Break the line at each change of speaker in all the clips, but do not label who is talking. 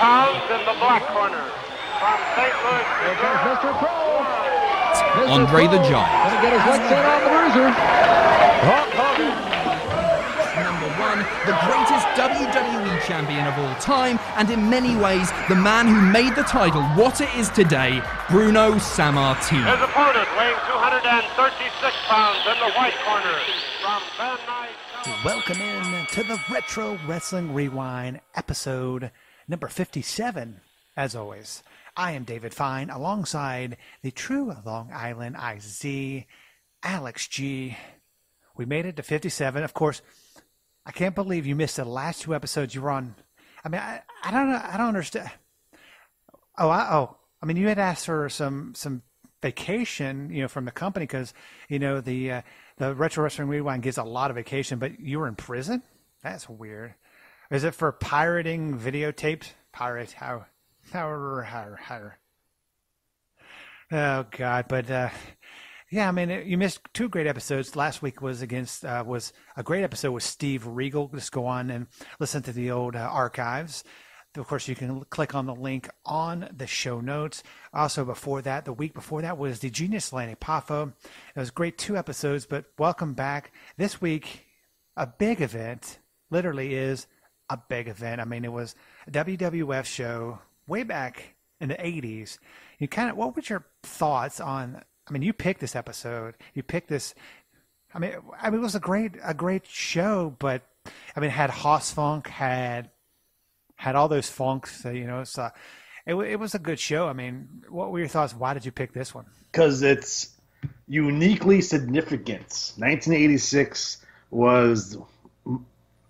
pounds in the black corner. From St. Louis,
Here comes Mr. Pro. Mr.
Andre the
Pro
Giant.
gonna get his leg set on the bruiser. Hulk Hogan.
Number one, the greatest WWE champion of all time, and in many ways, the man who made the title what it is today, Bruno Sammartino.
his opponent weighing 236 pounds in the white corner. From Van Nuys.
Welcome in to the Retro Wrestling Rewind, episode number 57. As always, I am David Fine, alongside the true Long Island IZ, Alex G. We made it to 57. Of course, I can't believe you missed the last two episodes you were on. I mean, I don't know. I don't understand. I mean, you had asked for some vacation, from the company because, the Retro Wrestling Rewind gives a lot of vacation, but you were in prison? That's weird. Is it for pirating videotapes? Pirate, how. Oh, God. But, yeah, I mean, you missed two great episodes. Last week was a great episode with Steve Regal. Just go on and listen to the old archives. Of course, you can click on the link on the show notes. Also, the week before that was the Genius Landing Pafo. It was great, two episodes, but welcome back. This week, a big event, literally is a big event. I mean, it was a WWF show way back in the 80s. What were your thoughts on, I mean, you picked this episode. You picked this, I mean, it was a great show, but, I mean, it had Hoss Funk, had all those funks, it was a good show. I mean, what were your thoughts? Why did you pick this one?
Because it's uniquely significant. 1986 was,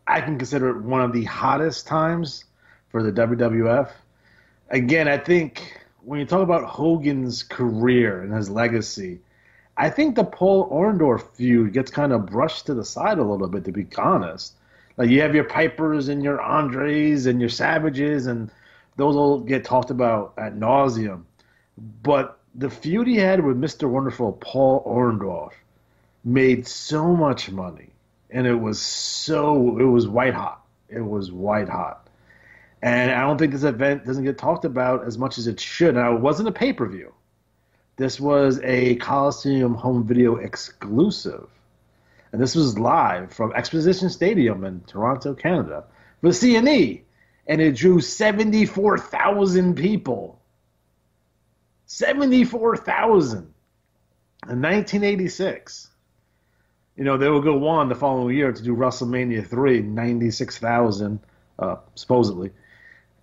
I can consider it one of the hottest times for the WWF. Again, I think when you talk about Hogan's career and his legacy, I think the Paul Orndorff feud gets kind of brushed to the side a little bit, to be honest. Like, you have your Pipers and your Andres and your Savages, and those all get talked about ad nauseum. But the feud he had with Mr. Wonderful Paul Orndorff made so much money, and it was white hot. It was white hot. And I don't think this event doesn't get talked about as much as it should. Now, it wasn't a pay-per-view. This was a Coliseum home video exclusive. And this was live from Exposition Stadium in Toronto, Canada, for CNE. And it drew 74,000 people. 74,000 in 1986. They would go on the following year to do WrestleMania 3, 96,000, supposedly.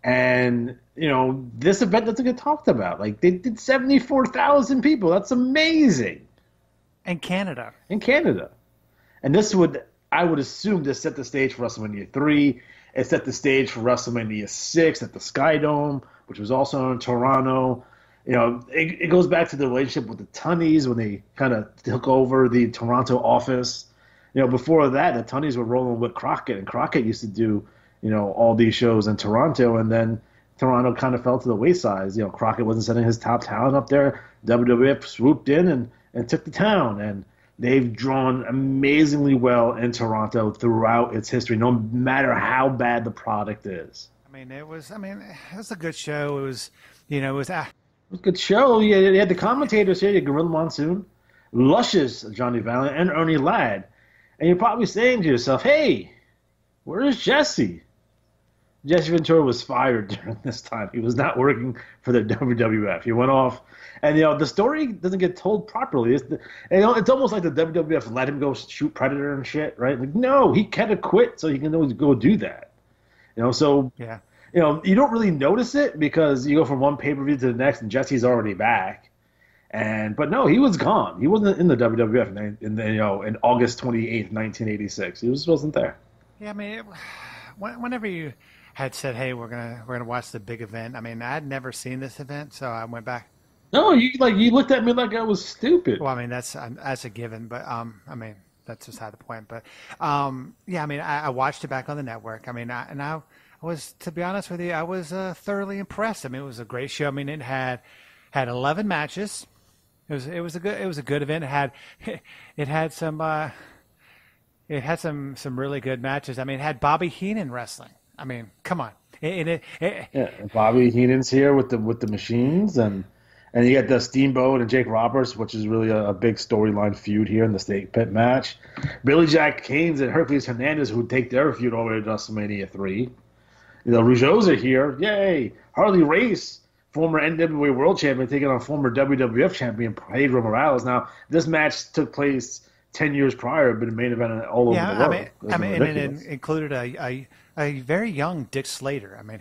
And, this event doesn't get talked about. Like, they did 74,000 people. That's amazing.
In Canada.
And I would assume this set the stage for WrestleMania 3. It set the stage for WrestleMania 6 at the Skydome, which was also in Toronto. It goes back to the relationship with the Tunnies when they kind of took over the Toronto office. Before that, the Tunnies were rolling with Crockett, and Crockett used to do, all these shows in Toronto, and then Toronto kind of fell to the wayside. Crockett wasn't sending his top talent up there. WWF swooped in and took the town, and they've drawn amazingly well in Toronto throughout its history, no matter how bad the product is.
It was a good show. It was, it was
a good show. You had the commentators here, you had Gorilla Monsoon, luscious Johnny Valiant, and Ernie Ladd. And you're probably saying to yourself, hey, where's Jesse? Jesse Ventura was fired during this time. He was not working for the WWF. He went off. And, the story doesn't get told properly. It's almost like the WWF let him go shoot Predator and shit, right? Like, no, he kind of quit so he can always go do that. So,
yeah.
You don't really notice it because you go from one pay-per-view to the next and Jesse's already back. But no, he was gone. He wasn't in the WWF in August 28th, 1986. He just wasn't there.
Yeah, whenever you had said, "Hey, we're gonna watch the big event," I had never seen this event, so I went back.
No, you looked at me like I was stupid.
Well, that's a given, but that's beside the point. But I watched it back on the network. I was, to be honest with you, I was thoroughly impressed. It was a great show. It had 11 matches. It was a good event. It had some really good matches. It had Bobby Heenan wrestling. Come on.
Yeah, and Bobby Heenan's here with the machines, and you get the Steamboat and Jake Roberts, which is really a big storyline feud here in the Snake Pit match. Billy Jack Haynes and Hercules Hernandez, who take their feud all the way to WrestleMania 3. Rougeaus are here. Yay! Harley Race, former NWA World Champion, taking on former WWF Champion Pedro Morales. Now, this match took place 10 years prior, but it main event all over the world.
And it included a very young Dick Slater. I mean,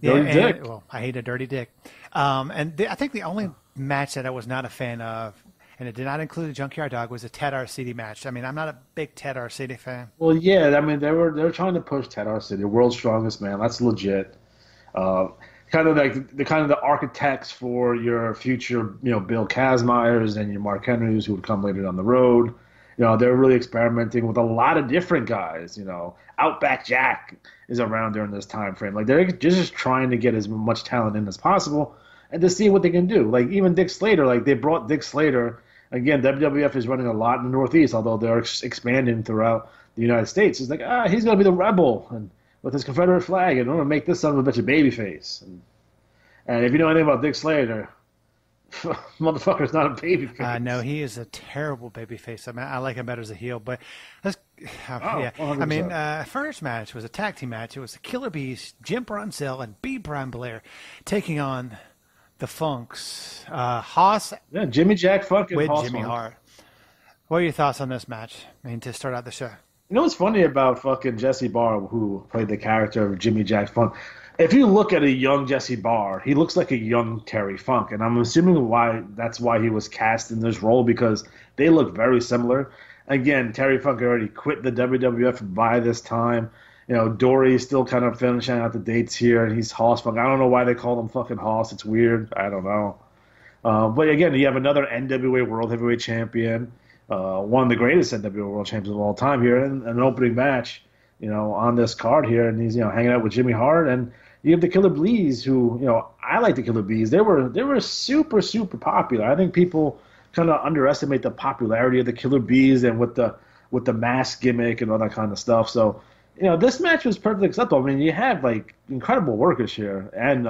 Dirty Dick. Well, I hate a dirty dick. I think the only match that I was not a fan of, and it did not include the Junkyard Dog, was a Ted Arcidi match. I mean, I'm not a big Ted Arcidi fan.
Well, yeah, I mean, they were trying to push Ted Arcidi, World's Strongest Man. That's legit. Kind of like the architects for your future, Bill Kazmaiers and your Mark Henrys who would come later down the road. They're really experimenting with a lot of different guys. Outback Jack is around during this time frame. Like, they're just trying to get as much talent in as possible and to see what they can do. Like, even Dick Slater, like, they brought Dick Slater. Again, WWF is running a lot in the Northeast, although they're expanding throughout the United States. It's like, he's going to be the rebel and with his Confederate flag, and we're going to make this son of a bitch a babyface. And if you know anything about Dick Slater, motherfucker's not a babyface.
No, he is a terrible babyface. I mean, I like him better as a heel, but let's. Yeah,
100%.
I mean, first match was a tag team match. It was the Killer Bees, Jim Brunzell and B. Brian Blair, taking on the Funks, Haas.
Yeah, Jimmy Jack Funk and
with
Haas
Jimmy
Funk.
Hart. What are your thoughts on this match? I mean, to start out the show.
You know what's funny about fucking Jesse Barr, who played the character of Jimmy Jack Funk? If you look at a young Jesse Barr, he looks like a young Terry Funk, and I'm assuming that's why he was cast in this role, because they look very similar. Again, Terry Funk already quit the WWF by this time. Dory's still kind of finishing out the dates here, and he's Hoss Funk. I don't know why they call him fucking Hoss. It's weird. I don't know. But again, you have another NWA World Heavyweight Champion, one of the greatest NWA World Champions of all time here, in an opening match, on this card here, and he's hanging out with Jimmy Hart, and you have the Killer Bees, who I like the Killer Bees. They were super, super popular. I think people kind of underestimate the popularity of the Killer Bees and with the mask gimmick and all that kind of stuff. So this match was perfectly acceptable. I mean, you have like incredible workers here and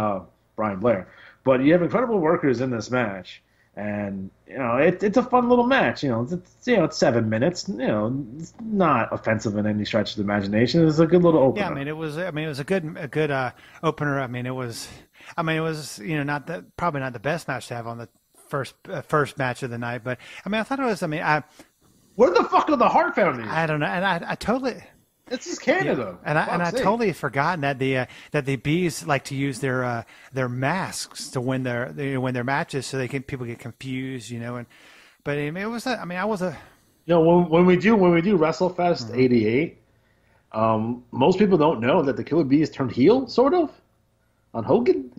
Brian Blair, but you have incredible workers in this match. And it's a fun little match. It's 7 minutes. It's not offensive in any stretch of the imagination. It's a good little opener.
Yeah, it was a good opener. It was probably not the best match to have on the first match of the night. But I thought it was.
Where the fuck are the Hart Foundation?
I don't know, and I totally.
This is Canada,
and I totally forgotten that the Bees like to use their masks to win their matches, so people get confused, but it was I was a
when we do WrestleFest '88, most people don't know that the Killer Bees turned heel sort of on Hogan.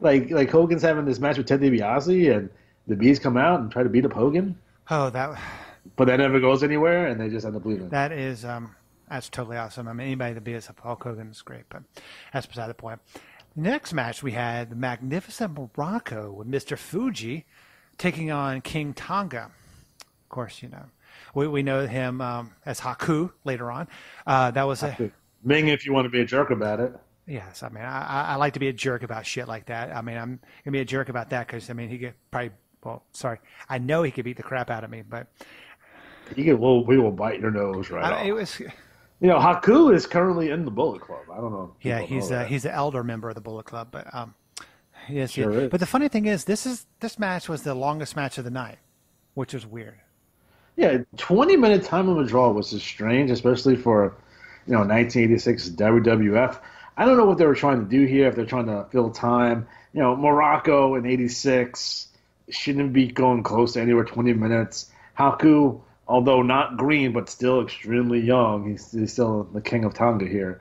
like Hogan's having this match with Ted DiBiase, and the Bees come out and try to beat up Hogan.
Oh,
But that never goes anywhere, and they just end up leaving.
That is, that's totally awesome. Anybody that beats up Hulk Hogan is great, but that's beside the point. Next match, we had the Magnificent Morocco with Mr. Fuji taking on King Tonga. Of course, we know him as Haku later on. That was
Ming, if you want to be a jerk about it.
Yes, I like to be a jerk about shit like that. I'm going to be a jerk about that because, he could probably, I know he could beat the crap out of me, but...
we will bite your nose off.
It was...
Haku is currently in the Bullet Club. I don't know.
Yeah, he's an elder member of the Bullet Club, but yes,
sure is.
But the funny thing is, this match was the longest match of the night, which was weird.
Yeah, 20-minute time of a draw was just strange, especially for 1986 WWF. I don't know what they were trying to do here. If they're trying to fill time, Morocco in '86 shouldn't be going close to anywhere 20 minutes. Haku, although not green, but still extremely young, he's still the king of Tonga here.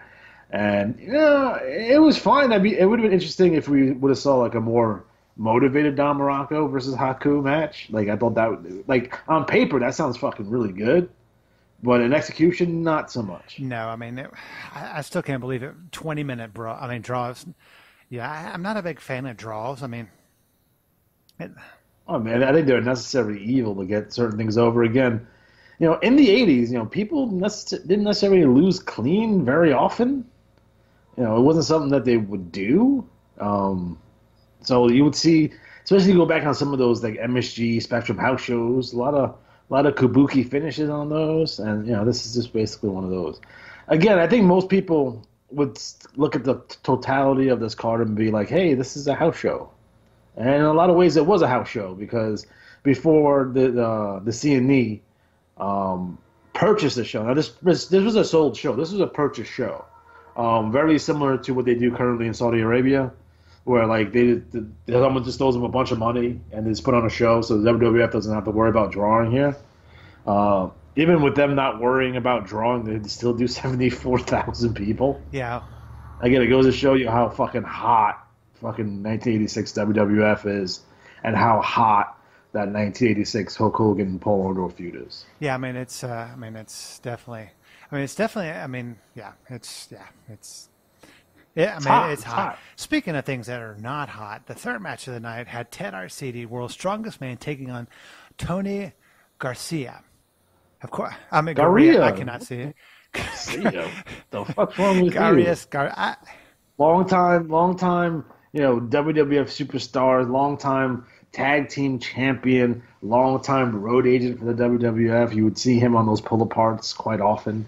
And, it was fine. It would have been interesting if we would have saw, like, a more motivated Don Morocco versus Haku match. Like, I thought that, on paper, that sounds fucking really good. But in execution, not so much.
No, I still can't believe it. 20-minute draws. Yeah, I'm not a big fan of draws.
Oh, man, I think they're a necessary evil to get certain things over. Again, in the 80s, people didn't necessarily lose clean very often. It wasn't something that they would do. So you would see, especially go back on some of those like MSG Spectrum house shows, a lot of kabuki finishes on those, and this is just basically one of those. Again, I think most people would look at the totality of this card and be like, "Hey, this is a house show," and in a lot of ways, it was a house show because before the CNE purchased the show. Now this was a sold show. This was a purchase show, very similar to what they do currently in Saudi Arabia, where like someone just throws them a bunch of money and they just put on a show, so the WWF doesn't have to worry about drawing here. Even with them not worrying about drawing, they still do 74,000 people.
Yeah.
Again, it goes to show you how fucking hot fucking 1986 WWF is, and how hot that 1986 Hulk Hogan Paul Orndorff feud is.
Yeah, it's definitely. It's hot. Speaking of things that are not hot, the third match of the night had Ted Arcidi, World's Strongest Man, taking on Tony Garcia. Of course, Garcia. I cannot see it.
The fuck's wrong with you? Long time, WWF superstar, long time tag team champion, long time road agent for the WWF. You would see him on those pull-aparts quite often.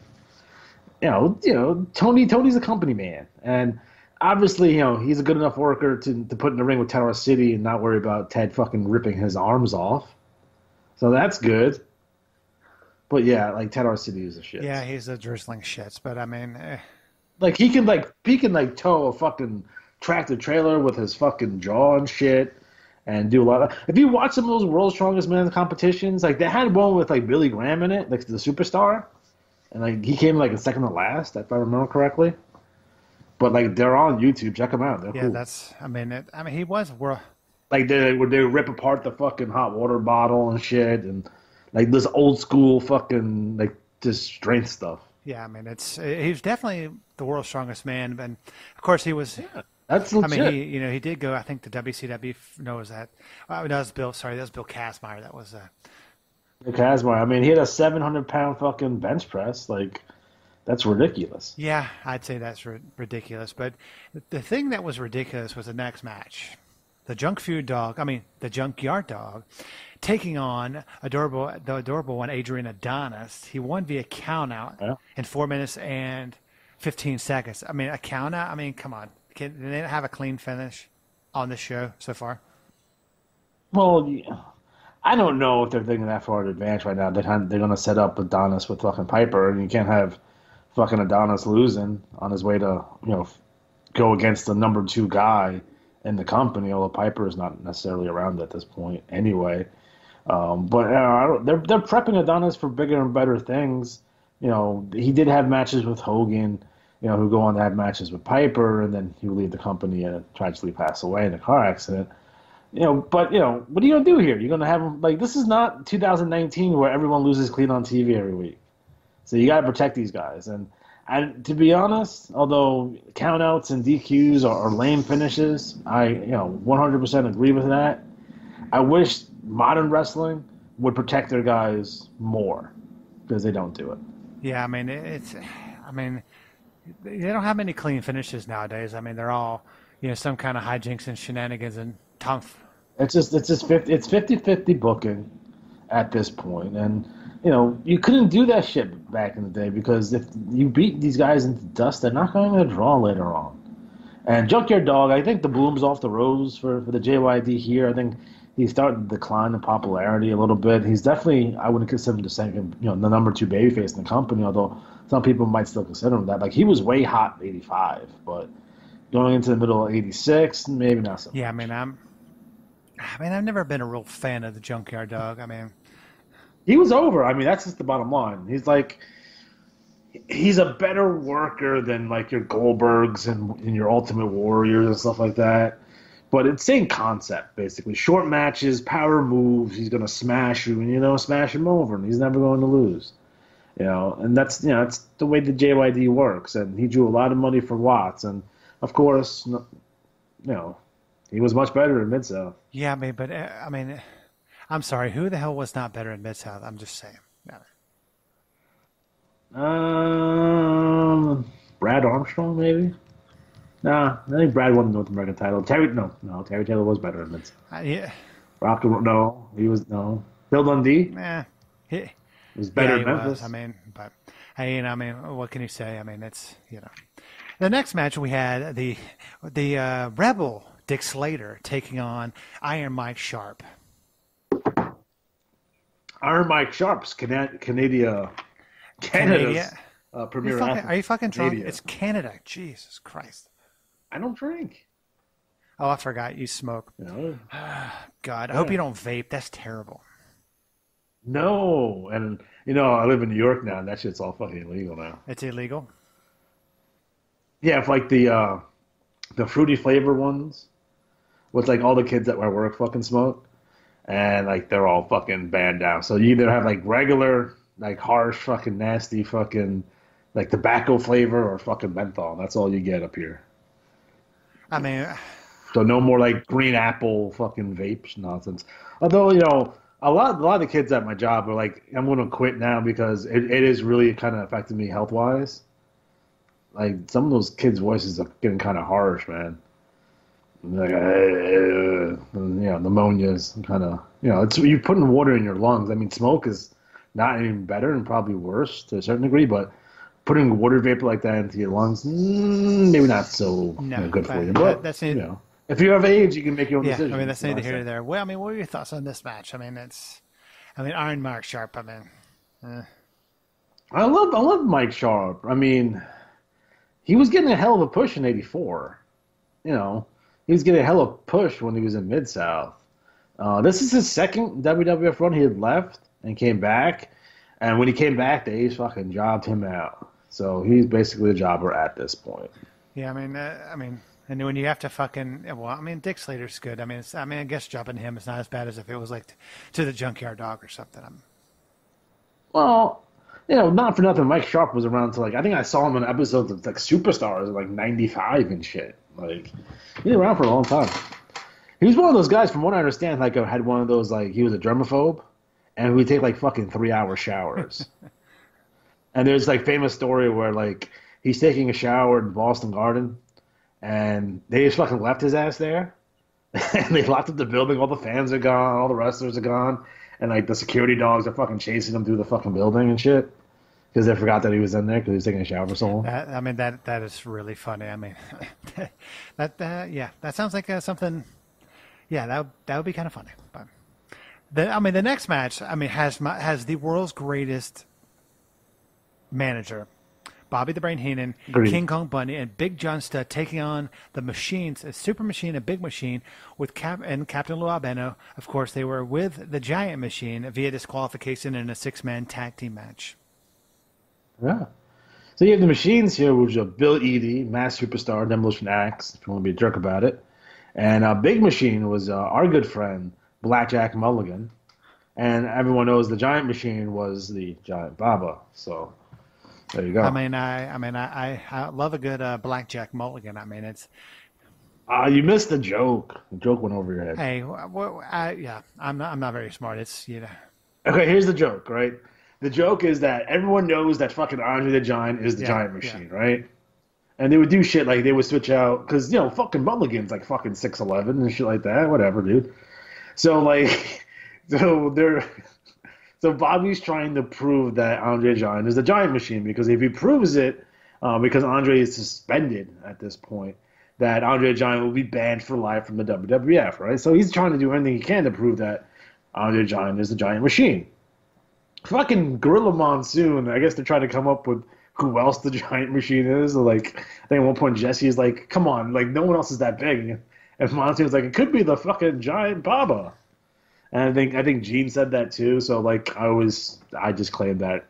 Tony's a company man, and obviously, he's a good enough worker to put in the ring with Ted Arcidi and not worry about Ted fucking ripping his arms off. So that's good. But yeah, like Ted Arcidi is a shit.
Yeah, he's a drizzling shits. But
like he can tow a fucking tractor trailer with his fucking jaw and shit, and do a lot of. If you watch some of those World's Strongest Man competitions, like they had one with like Billy Graham in it, like the superstar, and like he came like a second to last, if I remember correctly. But like they're on YouTube, check them out. They're cool.
That's. He was world.
Like they rip apart the fucking hot water bottle and shit, and like this old school fucking like just strength stuff.
Yeah, he's definitely the World's Strongest Man, and of course he was.
Yeah, that's legit.
He did go. I think the WCW knows that. That was Bill. Sorry, that was Bill Kazmaier. That was.
Bill Kazmaier. He had a 700-pound fucking bench press. Like, that's ridiculous.
Yeah, I'd say that's ridiculous. But the thing that was ridiculous was the next match. The Junkyard Dog, taking on the adorable one, Adrian Adonis. He won via countout in 4 minutes and 15 seconds. A countout. Come on, can they have a clean finish on this show so far?
Well, I don't know if they're thinking that far in advance right now. They're going to set up Adonis with fucking Piper, and you can't have fucking Adonis losing on his way to go against the number 2 guy in the company, although Piper is not necessarily around at this point anyway. But they're prepping Adonis for bigger and better things. He did have matches with Hogan, who go on to have matches with Piper, and then he would leave the company and tragically pass away in a car accident. But what are you going to do here? You're going to have him, like, this is not 2019 where everyone loses clean on TV every week. So you got to protect these guys. And to be honest, although countouts and DQs are lame finishes, I 100% agree with that. I wish modern wrestling would protect their guys more because they don't do it.
Yeah, they don't have many clean finishes nowadays. They're all some kind of hijinks and shenanigans and tough.
It's 50-50 booking at this point, and you couldn't do that shit back in the day because if you beat these guys into dust, they're not going to draw later on. And Junkyard Dog, I think the bloom's off the rose for the JYD here. I think he's starting to decline in popularity a little bit. He's definitely, I wouldn't consider him the second, the number 2 babyface in the company, although some people might still consider him that. Like, he was way hot in 85, but going into the middle of 86, maybe not so much.
Yeah, I've never been a real fan of the Junkyard Dog.
He was over. That's just the bottom line. He's a better worker than like your Goldbergs and your Ultimate Warriors and stuff like that. But it's same concept, basically. Short matches, power moves. He's gonna smash you, and smash him over, and he's never going to lose. And that's that's the way the JYD works. And he drew a lot of money for Watts, and of course, he was much better in Mid-South.
Yeah, but I'm sorry. Who the hell was not better in Mid-South? I'm just saying.
Brad Armstrong, maybe? Nah, I think Brad won the North American title. Terry Taylor was better than
Yeah.
Rock, no, he was, no. Bill Dundee
He
was better
he
than Memphis.
was. I mean, but what can you say? I mean, it's The next match we had the Rebel Dick Slater taking on Iron Mike Sharp.
Iron Mike Sharp's Canada's premier athlete.
Are you fucking drunk?
Canada.
It's Canada. Jesus Christ.
I don't drink.
Oh, I forgot you smoke. God, I hope you don't vape. That's terrible.
No, and I live in New York now, and that shit's all fucking illegal now.
It's illegal.
Yeah, if like the fruity flavor ones, with like all the kids at my work fucking smoke, and like they're all fucking banned now. So you either have like regular, like harsh, fucking nasty, fucking like tobacco flavor, or fucking menthol. That's all you get up here.
I mean,
So no more like green apple fucking vapes nonsense. Although a lot of the kids at my job are like, I'm going to quit now because it is really kind of affecting me health wise. Like some of those kids' voices are getting kind of harsh, man. Like, pneumonias, kind of, it's you're putting water in your lungs. I mean, smoke is not any better and probably worse to a certain degree, but putting water vapor like that into your lungs, maybe not so good for you. But
that's
if you have age, you can make your own decision.
I mean, that's neither here nor there. Well, I mean, what are your thoughts on this match? I mean, Iron Mike Sharp. I mean,
I love Mike Sharp. I mean, he was getting a hell of a push in '84. He was getting a hell of a push when he was in Mid-South. This is his second WWF run. He had left and came back, and when he came back, they fucking jobbed him out. So he's basically a jobber at this point.
Yeah, I mean, and when you have to Dick Slater's good. I guess jobbing him is not as bad as if it was like to the Junkyard Dog or something.
Well, not for nothing. Mike Sharp was around to I think I saw him in episodes of like Superstars in like '95 and shit. Like he's been around for a long time. He was one of those guys, from what I understand, like had one of those he was a germaphobe, and he would take like fucking 3-hour showers. And there's famous story where he's taking a shower in Boston Garden, and they just fucking left his ass there, and they locked up the building. All the fans are gone, all the wrestlers are gone, and the security dogs are fucking chasing him through the fucking building and shit because they forgot that he was in there because he was taking a shower for so long.
That is really funny. I mean, that sounds like something. Yeah, that would be kind of funny. But the next match, has the world's greatest manager, Bobby the Brain Heenan, King Kong Bundy, and Big John Studd taking on the Machines, a Super Machine, a Big Machine, with Captain Lou Albano. Of course, they were with the Giant Machine via disqualification in a 6-man tag team match.
Yeah. So you have the Machines here, which are Bill Eadie, Mass Superstar, Demolition Axe, if you want to be a jerk about it. And Big Machine was our good friend, Blackjack Mulligan. And everyone knows the Giant Machine was the Giant Baba. So there you go.
I love a good Blackjack Mulligan. It's.
You missed the joke. The joke went over your head.
Hey, I'm not very smart. It's
Okay, here's the joke, right? The joke is that everyone knows that fucking Andre the Giant is the Giant Machine, right? And they would do shit they would switch out because fucking Mulligan's fucking 6'11" and shit like that. Whatever, dude. So So Bobby's trying to prove that Andre the Giant is the Giant Machine, because if he proves it, because Andre is suspended at this point, that Andre the Giant will be banned for life from the WWF, right? So he's trying to do anything he can to prove that Andre the Giant is the Giant Machine. Fucking Gorilla Monsoon, I guess they're trying to come up with who else the Giant Machine is. I think at one point Jesse is like, come on, no one else is that big. And Monsoon's like, it could be the fucking Giant Baba. And I think Gene said that too. So I just claimed that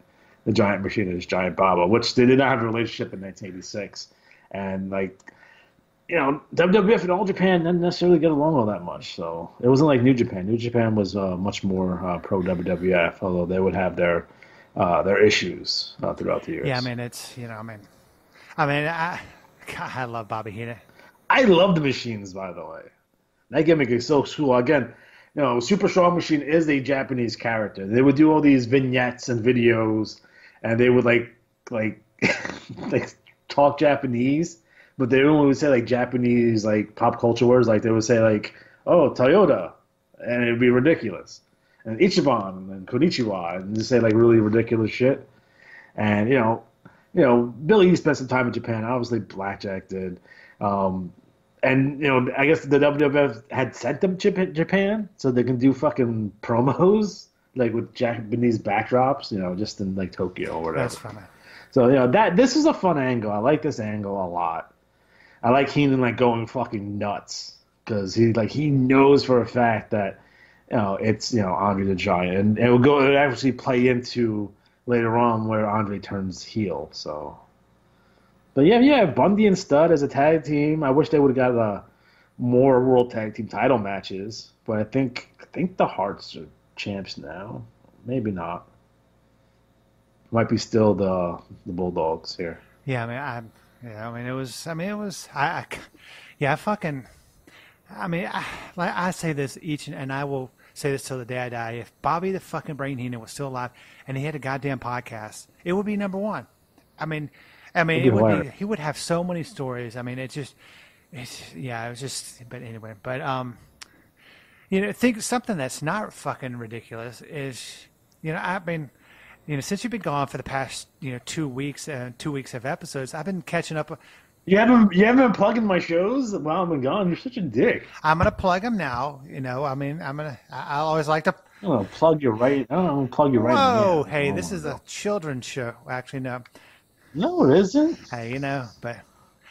the Giant Machine is Giant Baba, which they did not have a relationship in 1986. And WWF and All Japan didn't necessarily get along all that much. So it wasn't like New Japan. New Japan was much more pro WWF, although they would have their issues throughout the years.
Yeah, I love Bobby Heenan.
I love the Machines, by the way. That gimmick is so cool. Again, Super Strong Machine is a Japanese character. They would do all these vignettes and videos, and they would like like talk Japanese, but they only would say like Japanese like pop culture words. Like they would say like, "Oh, Toyota," and it'd be ridiculous, and Ichiban and Konnichiwa, and just say like really ridiculous shit. And Billy spent some time in Japan. Obviously, Blackjack did. And I guess the WWF had sent them to Japan so they can do fucking promos like with Japanese backdrops, just in like Tokyo or whatever.
That's funny.
So this is a fun angle. I like this angle a lot. I like Heenan like going fucking nuts because he knows for a fact that it's Andre the Giant, and it would actually play into later on where Andre turns heel. So. But yeah, Bundy and Studd as a tag team. I wish they would have got more World Tag Team title matches. But I think the Hearts are champs now. Maybe not. Might be still the Bulldogs here.
Yeah, it was. I say this and I will say this till the day I die. If Bobby the fucking Brain Heenan was still alive and he had a goddamn podcast, it would be number one. He would have so many stories. But anyway. Think something that's not fucking ridiculous is, since you've been gone for the past, 2 weeks of episodes, I've been catching up.
You haven't been plugging my shows while I've been gone. You're such a dick.
I'm gonna plug them now. I always like to.
I'm plug you right. I don't plug you right.
Whoa, hey, this is a children's show. Actually, no.
No, it isn't.
Hey, but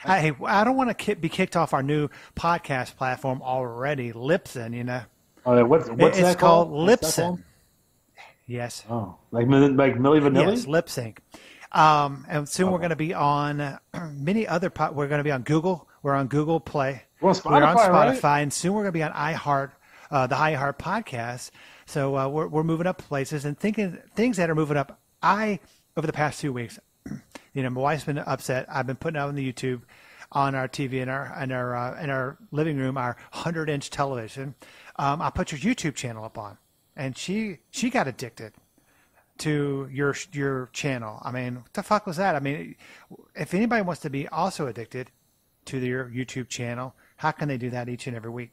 hey, I don't want to be kicked off our new podcast platform already, Libsyn.
Oh, what's
it's
that
called?
What's
Libsyn.
that
Yes.
Oh, like Milli Vanilli?
Yes, lip sync. And soon we're going to be on many other. We're going to be on Google. We're on Google Play.
We're on Spotify,
right? And soon we're going to be on iHeart, the iHeart podcast. So we're moving up places and thinking things that are moving up. Over the past 2 weeks. My wife's been upset. I've been putting out on the YouTube, on our TV in our living room, our 100-inch television. I put your YouTube channel up on, and she got addicted to your channel. What the fuck was that? If anybody wants to be also addicted to your YouTube channel, how can they do that each and every week?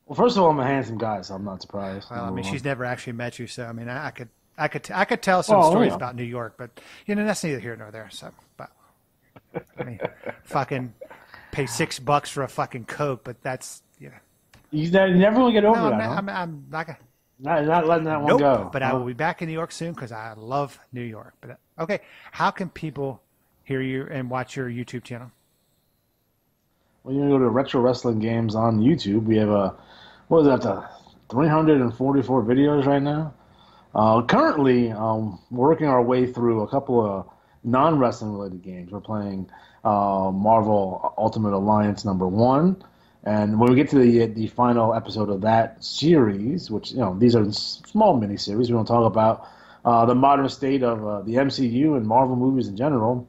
Well, first of all, I'm a handsome guy, so I'm not surprised.
Well, she's never actually met you, so I could tell some stories about New York, but that's neither here nor there. So, but fucking pay $6 for a fucking Coke, but that's
You never will get over that.
I'm not gonna.
Not letting that one go.
But I will be back in New York soon because I love New York. But okay, how can people hear you and watch your YouTube channel?
Well, you can go to Retro Wrestling Games on YouTube. We have 344 videos right now. Currently, we're working our way through a couple of non-wrestling related games. We're playing Marvel Ultimate Alliance #1, and when we get to the final episode of that series, which these are small mini-series, we don't talk about the modern state of the MCU and Marvel movies in general.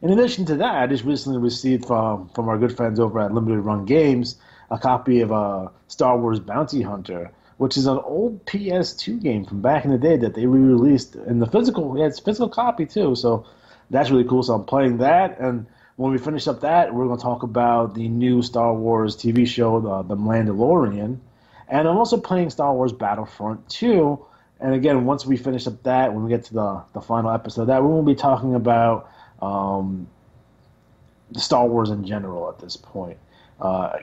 In addition to that, I just recently received from our good friends over at Limited Run Games a copy of Star Wars Bounty Hunter, which is an old PS2 game from back in the day that they re-released in the physical. Yeah, it's a physical copy too, so that's really cool. So I'm playing that, and when we finish up that, we're going to talk about the new Star Wars TV show, The Mandalorian, and I'm also playing Star Wars Battlefront 2. And again, once we finish up that, when we get to the final episode of that, we will be talking about Star Wars in general at this point,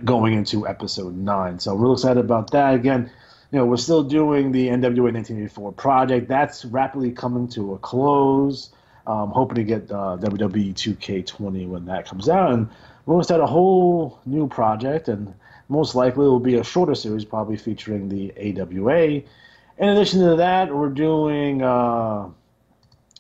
going into episode 9. So I'm real excited about that. Again, we're still doing the NWA 1984 project. That's rapidly coming to a close. Hoping to get WWE 2K20 when that comes out. And we're going to start a whole new project, and most likely it will be a shorter series, probably featuring the AWA. In addition to that, we're doing the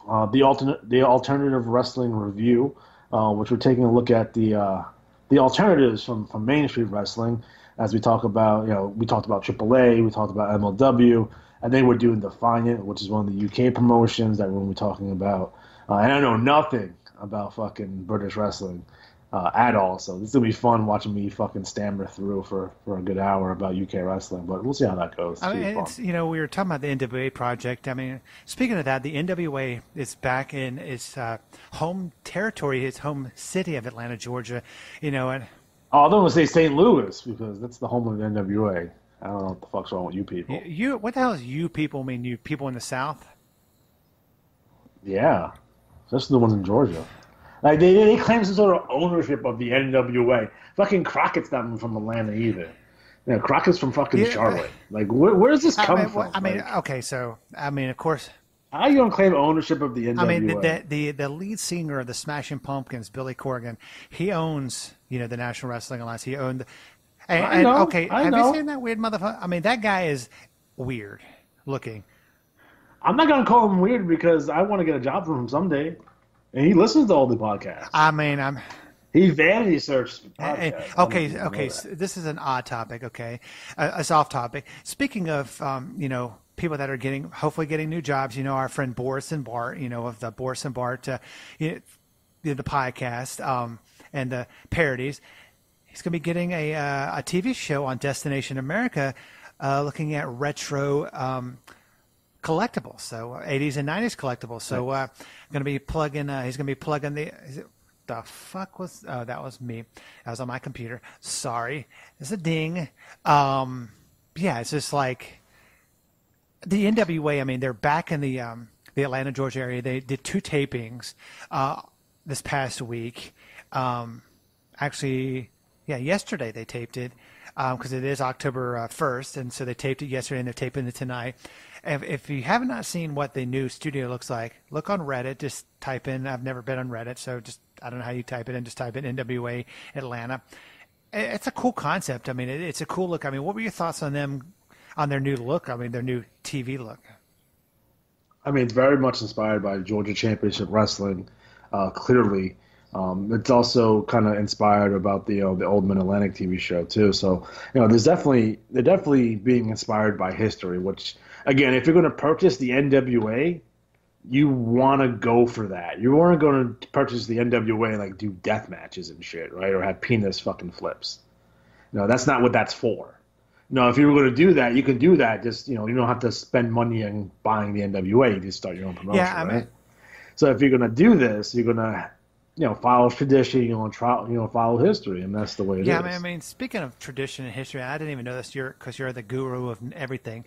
alternative wrestling review, which we're taking a look at the alternatives from Main Street Wrestling. As we talk about, we talked about AAA, we talked about MLW, and then we're doing Defiant, which is one of the UK promotions that we're going to be talking about. And I know nothing about fucking British wrestling. at all. So this will be fun watching me fucking stammer through for a good hour about UK wrestling. But we'll see how that goes.
I mean, it's, we were talking about the NWA project. I mean, speaking of that, the NWA is back in its home territory, its home city of Atlanta, Georgia. And
I don't want to say St. Louis because that's the home of the NWA. I don't know what the fuck's wrong with you people.
What the hell does you people mean? You people in the South?
Yeah, especially the ones in Georgia. Like they claim some sort of ownership of the NWA. Fucking Crockett's not from Atlanta either. Crockett's from fucking Charlotte. Like where does this come from?
Okay, so of course.
How are you gonna claim ownership of the NWA?
I mean, the lead singer of the Smashing Pumpkins, Billy Corgan, he owns the National Wrestling Alliance. He owned.
I know.
Have you seen that weird motherfucker? I mean, that guy is weird looking.
I'm not gonna call him weird because I want to get a job from him someday, and he listens to all the podcasts.
I mean,
he vanity searches podcasts.
Okay. So this is an odd topic. Okay, a soft topic. Speaking of, people that are hopefully getting new jobs. Our friend Boris and Bart. Of the Boris and Bart, the podcast, and the parodies. He's going to be getting a TV show on Destination America, looking at retro collectibles, so 80s and 90s collectibles. So going to be plugging. He's going to be plugging the fuck was? Oh, that was me. That was on my computer. Sorry, it's a ding. Yeah, it's just like the NWA. I mean, they're back in the Atlanta, Georgia area. They did 2 tapings this past week. Actually. Yeah, yesterday they taped it because it is October 1st, and so they taped it yesterday, and they're taping it tonight. If you have not seen what the new studio looks like, look on Reddit. Just type in. I've never been on Reddit, so I don't know how you type it in. Just type in NWA Atlanta. It's a cool concept. I mean, it's a cool look. I mean, what were your thoughts on them, on their new look? I mean, their new TV look.
I mean, it's very much inspired by Georgia Championship Wrestling, clearly. It's also kind of inspired about the Old Mid-Atlantic TV show too. So they're definitely being inspired by history. Which again, if you're going to purchase the NWA, you want to go for that. You weren't going to purchase the NWA and like do death matches and shit, right? Or have penis fucking flips. That's not what that's for. If you were going to do that, you can do that. Just you don't have to spend money on buying the NWA. You just start your own promotion, right? So if you're going to do this, you're going to follow tradition, follow history, and that's the way it is.
Yeah, I mean, speaking of tradition and history, I didn't even know this because you're the guru of everything.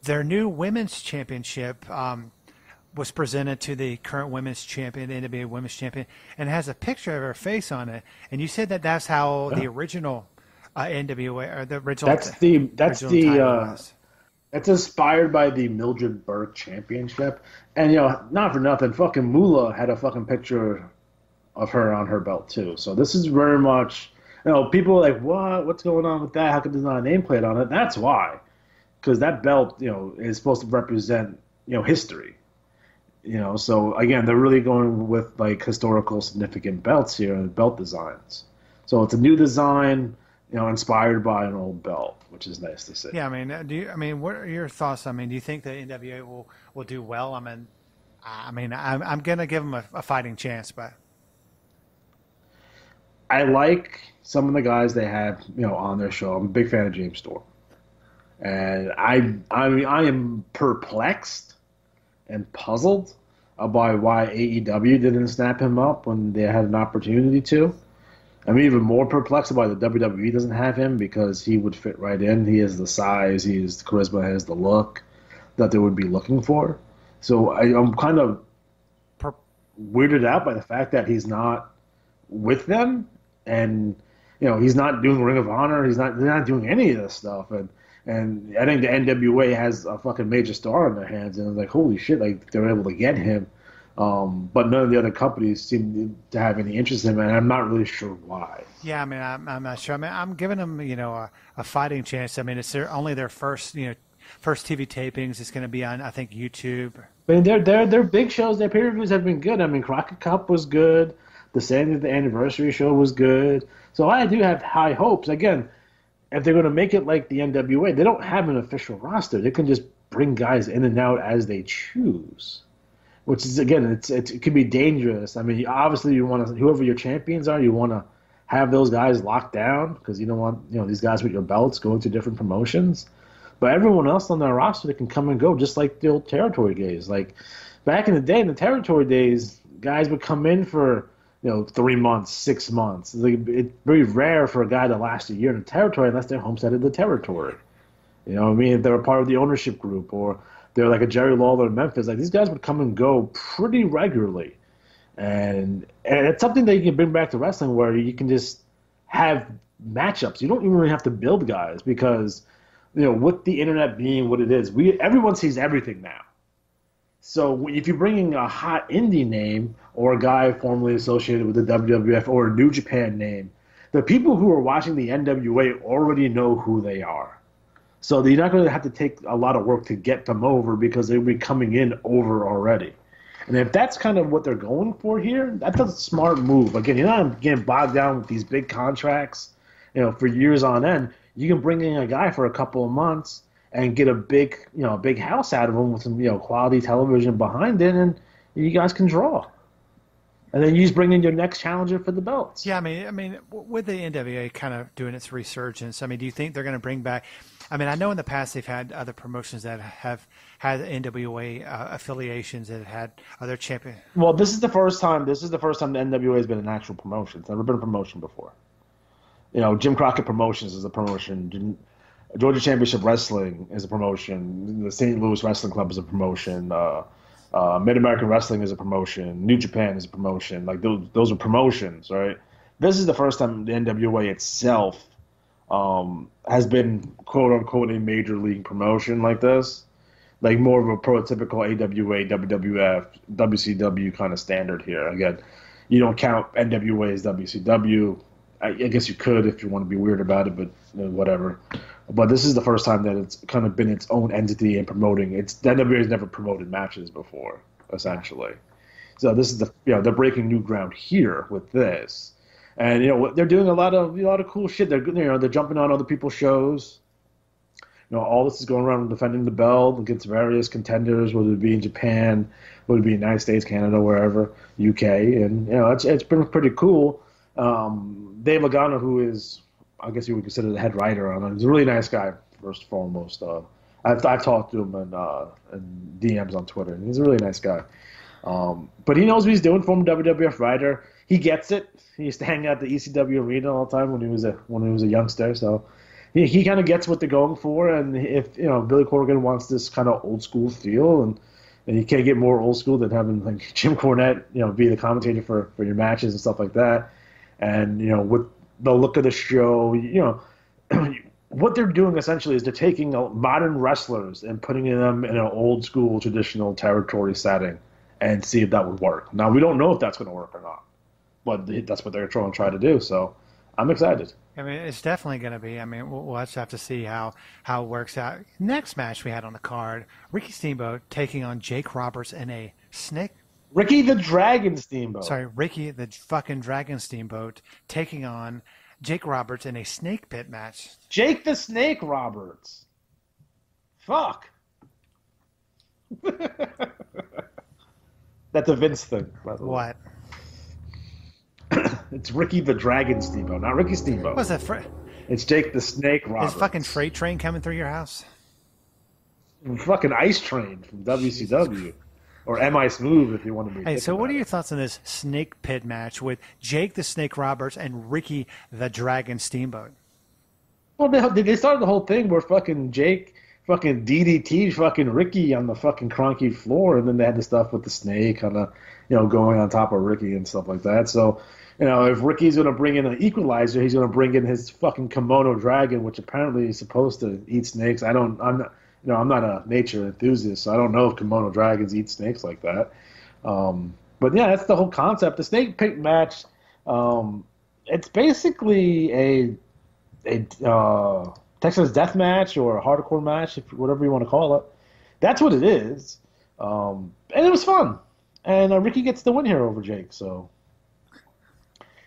Their new women's championship was presented to the current women's champion, the NWA women's champion, and has a picture of her face on it. And you said that's how the original NWA or the original.
That's inspired by the Mildred Burke Championship, and not for nothing, fucking Moolah had a fucking picture of her on her belt too. So this is very much, people are like, what's going on with that? How come there's not a nameplate on it? That's why, because that belt, is supposed to represent, history. So again, they're really going with like historical significant belts here and belt designs. So it's a new design, inspired by an old belt, which is nice to see.
Yeah, I mean, what are your thoughts? I mean, do you think the NWA will do well? I'm gonna give them a fighting chance, but.
I like some of the guys they have, on their show. I'm a big fan of James Storm, and I am perplexed and puzzled by why AEW didn't snap him up when they had an opportunity to. I'm even more perplexed by the WWE doesn't have him because he would fit right in. He has the size, he has the charisma, he has the look that they would be looking for. So I'm kind of weirded out by the fact that he's not with them. And he's not doing Ring of Honor. They're not doing any of this stuff. And I think the NWA has a fucking major star on their hands. And it's like, holy shit, like they're able to get him. But none of the other companies seem to have any interest in him, and I'm not really sure why.
Yeah, I mean, I'm not sure. I mean, I'm giving them, a fighting chance. I mean, it's only their first TV tapings. It's going to be on, I think, YouTube.
I mean, their big shows, their pay-per-views have been good. I mean, Crockett Cup was good. The Sandy the Anniversary show was good. So I do have high hopes. Again, if they're going to make it like the NWA, they don't have an official roster. They can just bring guys in and out as they choose. which is again, it can be dangerous. I mean, obviously you want to whoever your champions are, you want to have those guys locked down because you don't want these guys with your belts going to different promotions. But everyone else on their roster that can come and go, just like the old territory days. Like back in the day, in the territory days, guys would come in for 3 months, 6 months. It's very rare for a guy to last a year in the territory unless they're homesteaded the territory. You know what I mean? If they're a part of the ownership group or they're like a Jerry Lawler in Memphis, like these guys would come and go pretty regularly. And it's something that you can bring back to wrestling where you can just have matchups. You don't even really have to build guys because, with the internet being what it is, everyone sees everything now. So if you're bringing a hot indie name or a guy formerly associated with the WWF or a New Japan name, the people who are watching the NWA already know who they are. So you're not going to have to take a lot of work to get them over because they'll be coming in over already. And if that's kind of what they're going for here, that's a smart move. Again, you're not getting bogged down with these big contracts, for years on end. You can bring in a guy for a couple of months and get a big house out of him with some, quality television behind it, and you guys can draw. And then you just bring in your next challenger for the belts.
Yeah, I mean, with the NWA kind of doing its resurgence, I mean, do you think they're going to bring back? I mean, I know in the past they've had other promotions that have had NWA affiliations that have had other champions.
Well, this is the first time. This is the first time the NWA has been an actual promotion. It's never been a promotion before. Jim Crockett Promotions is a promotion. Georgia Championship Wrestling is a promotion. The St. Louis Wrestling Club is a promotion. Mid-American Wrestling is a promotion. New Japan is a promotion. Like those are promotions, right? This is the first time the NWA itself has been quote unquote a major league promotion like this, like more of a prototypical AWA, WWF, WCW kind of standard here. Again, you don't count NWA as WCW. I guess you could if you want to be weird about it, but whatever. But this is the first time that it's kind of been its own entity and promoting. The NWA has never promoted matches before, essentially. So this is they're breaking new ground here with this, and they're doing a lot of cool shit. They're jumping on other people's shows. All this is going around defending the belt against various contenders, whether it be in Japan, whether it be in the United States, Canada, wherever, UK, and it's been pretty cool. Dave Lagana, who is, I guess you would consider the head writer on it, he's a really nice guy, first and foremost. I've talked to him in DMs on Twitter, and he's a really nice guy. But he knows what he's doing. Former WWF writer, he gets it. He used to hang out at the ECW arena all the time when he was a youngster. So he kind of gets what they're going for. And if Billy Corgan wants this kind of old school feel, and you can't get more old school than having like Jim Cornette, be the commentator for your matches and stuff like that. And with the look of the show, what they're doing essentially is they're taking modern wrestlers and putting them in an old school traditional territory setting and see if that would work. Now, we don't know if that's going to work or not, but that's what they're trying to do. So I'm excited.
I mean, it's definitely going to be. I mean, we'll just have to see how it works out. Next match we had on the card, Ricky Steamboat taking on Jake Roberts in a snake.
Ricky the Dragon Steamboat.
Sorry, Ricky the fucking Dragon Steamboat taking on Jake Roberts in a snake pit match.
Jake the Snake Roberts. Fuck. That's a Vince thing, by the way.
What?
It's Ricky the Dragon Steamboat, not Ricky Steamboat.
What's that?
It's Jake the Snake Roberts.
His fucking freight train coming through your house?
Fucking Ice Train from WCW. Or M.I. Smooth, if you want to be.
Hey, so what are your thoughts on this snake pit match with Jake the Snake Roberts and Ricky the Dragon Steamboat?
Well, they started the whole thing where fucking Jake fucking DDT fucking Ricky on the fucking cronky floor, and then they had the stuff with the snake kind of, going on top of Ricky and stuff like that. So, if Ricky's going to bring in an equalizer, he's going to bring in his fucking kimono dragon, which apparently is supposed to eat snakes. I'm not a nature enthusiast, so I don't know if kimono dragons eat snakes like that. But yeah, that's the whole concept. The snake pit match, it's basically a Texas death match or a hardcore match, whatever you want to call it. That's what it is. And it was fun. And Ricky gets the win here over Jake. So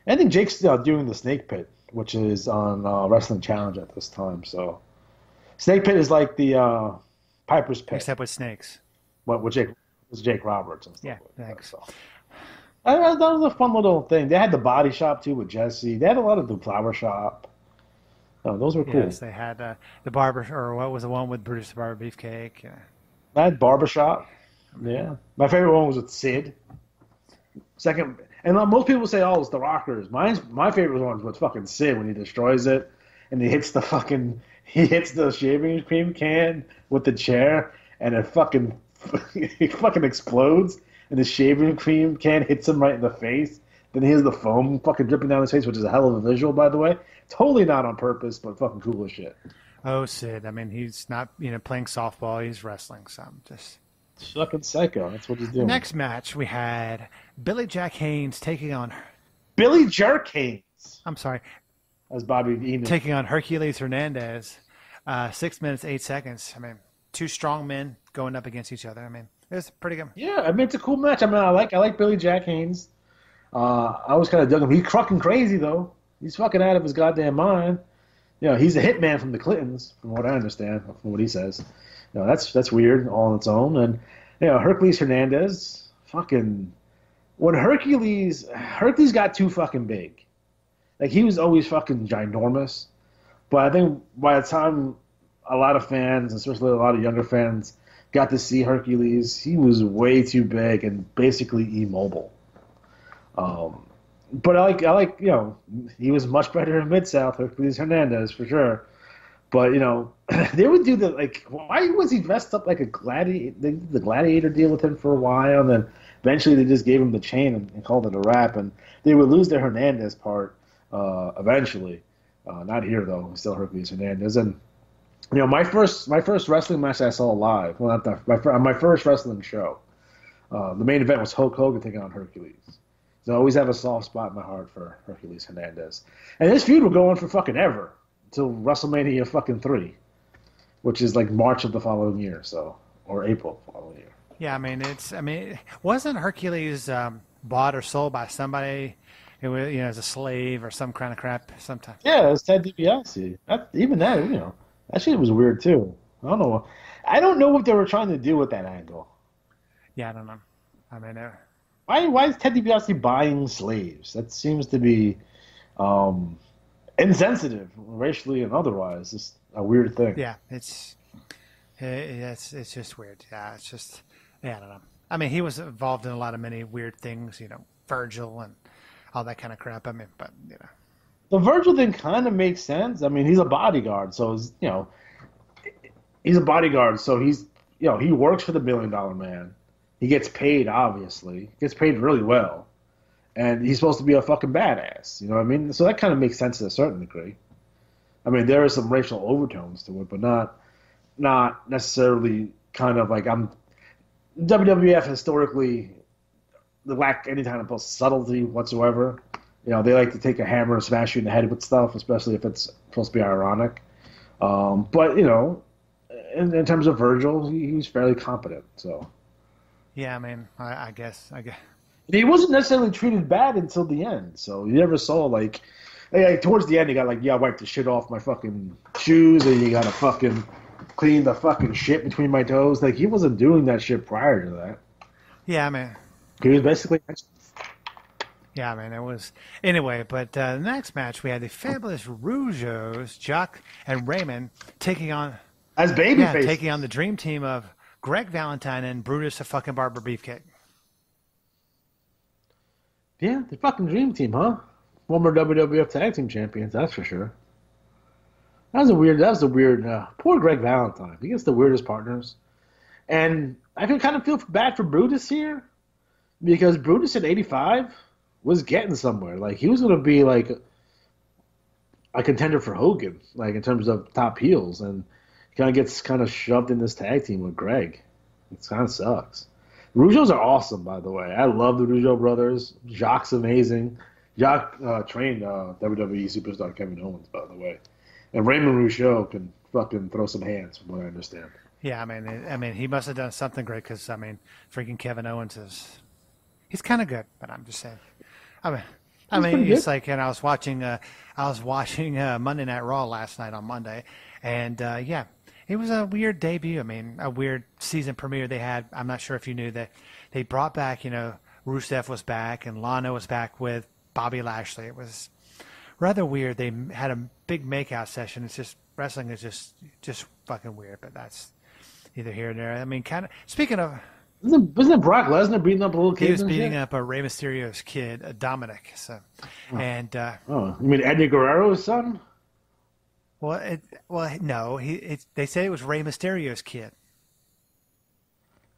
I think Jake's doing the snake pit, which is on Wrestling Challenge at this time. So Snake Pit is like the Piper's Pit.
Except with snakes.
What with Jake? was Jake Roberts and stuff.
Yeah,
like
thanks.
That, so. That was a fun little thing. They had the body shop too with Jesse. They had a lot of the flower shop. Oh, those were cool.
Yes, they had the barber, or what was the one with Brutus the Barber Beefcake?
I had barbershop. Yeah, my favorite one was with Sid. Second, and most people say, "Oh, it's the Rockers." My favorite one was fucking Sid when he destroys it, and he hits the shaving cream can with the chair, and it fucking explodes, and the shaving cream can hits him right in the face. Then he has the foam fucking dripping down his face, which is a hell of a visual, by the way. Totally not on purpose, but fucking cool as shit.
Oh, Sid. I mean, he's not playing softball. He's wrestling. So I'm just
fucking psycho. That's what he's doing.
Next match, we had Billy Jack Haynes taking on
Billy Jerk Haynes.
I'm sorry.
As Bobby Heenan.
Taking on Hercules Hernandez. 6 minutes, 8 seconds. I mean, two strong men going up against each other. I mean, it was pretty good.
Yeah, I mean, it's a cool match. I mean, I like Billy Jack Haynes. I was kind of dug him. He's fucking crazy, though. He's fucking out of his goddamn mind. He's a hitman from the Clintons, from what I understand, from what he says. That's weird all on its own. And, Hercules Hernandez, fucking... When Hercules got too fucking big. Like, he was always fucking ginormous. But I think by the time a lot of fans, especially a lot of younger fans, got to see Hercules, he was way too big and basically immobile. But I like, he was much better in Mid-South, Hercules Hernandez, for sure. But, they would do why was he dressed up like a gladiator? They did the gladiator deal with him for a while, and then eventually they just gave him the chain and called it a wrap. And they would lose the Hernandez part eventually. Not here, though. Still Hercules Hernandez. And, my first wrestling match I saw live, well, not that, my first wrestling show, the main event was Hulk Hogan taking on Hercules. So I always have a soft spot in my heart for Hercules Hernandez. And this feud will go on for fucking ever until WrestleMania fucking 3, which is like March of the following year, or April the following year.
Yeah, wasn't Hercules bought or sold by somebody who was, as a slave or some kind of crap sometime?
Yeah, it was Ted DiBiase. That shit was weird too. I don't know. I don't know what they were trying to do with that angle.
Yeah, I don't know.
Why is Ted DiBiase buying slaves? That seems to be insensitive, racially and otherwise. It's a weird thing.
Yeah, it's just weird. Yeah, it's just, I don't know. I mean, he was involved in many weird things, Virgil and all that kind of crap.
The Virgil thing kind of makes sense. I mean, he's a bodyguard, so he's a bodyguard, so he works for the $1 Million Man. He gets paid, obviously. He gets paid really well. And he's supposed to be a fucking badass. You know what I mean? So that kind of makes sense to a certain degree. I mean, there are some racial overtones to it, but not necessarily kind of like WWF historically, they lack any kind of subtlety whatsoever. They like to take a hammer and smash you in the head with stuff, especially if it's supposed to be ironic. But, in terms of Virgil, he's fairly competent, so...
Yeah, I mean, I guess.
He wasn't necessarily treated bad until the end, so you never saw, like towards the end, he got wipe the shit off my fucking shoes, and you gotta fucking clean the fucking shit between my toes. Like, he wasn't doing that shit prior to that.
Yeah, I mean...
He was basically...
Yeah, I mean, it was... Anyway, but the next match, we had the Fabulous Rougeaus, Jock and Raymond, taking on...
As babyface.
Taking on the dream team of Greg Valentine and Brutus the fucking Barber Beefcake.
Yeah, the fucking dream team, huh? Former WWF Tag Team Champions, that's for sure. That was a weird... poor Greg Valentine. He gets the weirdest partners. And I kind of feel bad for Brutus here, because Brutus at 85 was getting somewhere. Like, he was going to be, like, a contender for Hogan, like, in terms of top heels, and he kind of gets shoved in this tag team with Greg. It kind of sucks. Rougeaus are awesome, by the way. I love the Rougeau brothers. Jacques amazing. Jacques trained WWE superstar Kevin Owens, by the way. And Raymond Rougeau can fucking throw some hands, from what I understand.
Yeah, I mean, he must have done something great, because, freaking Kevin Owens he's kind of good, but I'm just saying. It's like, and I was watching Monday Night Raw last night on Monday, and it was a weird debut. I mean, a weird season premiere they had. I'm not sure if you knew that they brought back, Rusev was back and Lana was back with Bobby Lashley. It was rather weird. They had a big makeout session. It's just wrestling is just fucking weird. But that's either here or there. I mean, kind of speaking of.
Wasn't Brock Lesnar beating up a little kid?
He was beating up a Rey Mysterio's kid, Dominic. So, and
you mean Eddie Guerrero's son?
No. They say it was Rey Mysterio's kid.